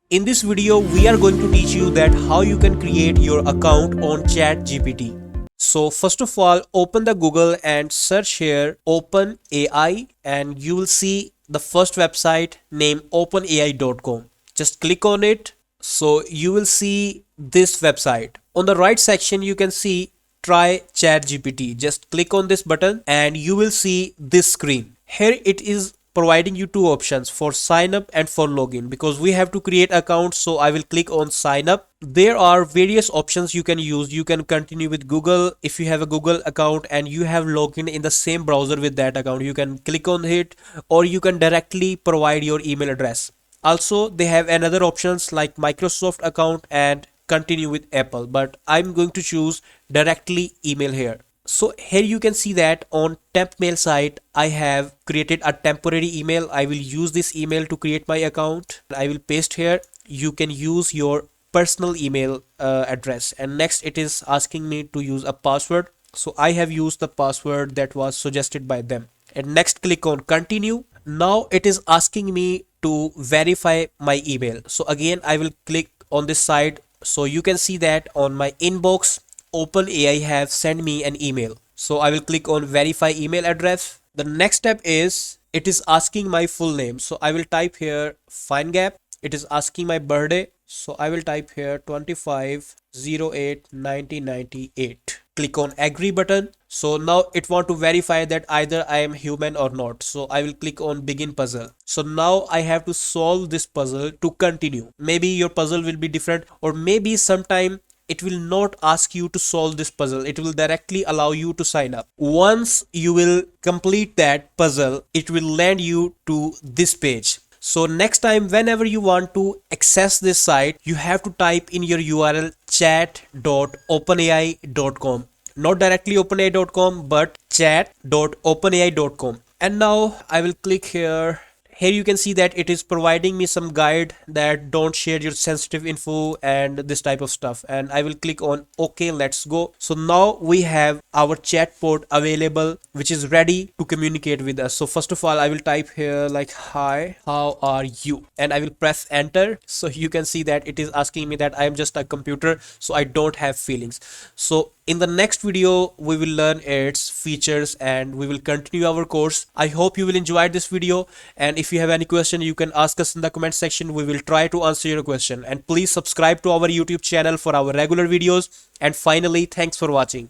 In this video, we are going to teach you that how you can create your account on ChatGPT. So first of all, open the Google and search here OpenAI and you will see the first website named openai.com. Just click on it. So you will see this website. On the right section, you can see try ChatGPT. Just click on this button and you will see this screen. Here it is providing you two options for sign up and for login because we have to create accounts. So I will click on sign up. There are various options you can use. You can continue with Google. If you have a Google account and you have logged in the same browser with that account, you can click on it, or you can directly provide your email address. Also, they have another options like Microsoft account and continue with Apple, but I'm going to choose directly email here. So here you can see that on temp mail site, I have created a temporary email. I will use this email to create my account. I will paste here. You can use your personal email address. And next it is asking me to use a password. So I have used the password that was suggested by them. And next click on continue. Now it is asking me to verify my email. So again, I will click on this side. So you can see that on my inbox, OpenAI have sent me an email. So I will click on verify email address. The next step is it is asking my full name. So I will type here FineGap. It is asking my birthday. So I will type here 25/08/1998. Click on agree button. So now it want to verify that either I am human or not. So I will click on begin puzzle. So now I have to solve this puzzle to continue. Maybe your puzzle will be different, or maybe sometime it will not ask you to solve this puzzle. It will directly allow you to sign up. Once you will complete that puzzle, it will land you to this page. So next time, whenever you want to access this site, you have to type in your URL chat.openai.com. Not directly openai.com, but chat.openai.com. And now I will click here. Here you can see that it is providing me some guide that don't share your sensitive info and this type of stuff. And I will click on OK, let's go. So now we have our chatbot available, which is ready to communicate with us. So first of all, I will type here like, hi, how are you? And I will press enter. So you can see that it is asking me that I am just a computer, so I don't have feelings. So in the next video, we will learn its features and we will continue our course. I hope you will enjoy this video. And if you have any question, you can ask us in the comment section. We will try to answer your question. And please subscribe to our YouTube channel for our regular videos. And finally, thanks for watching.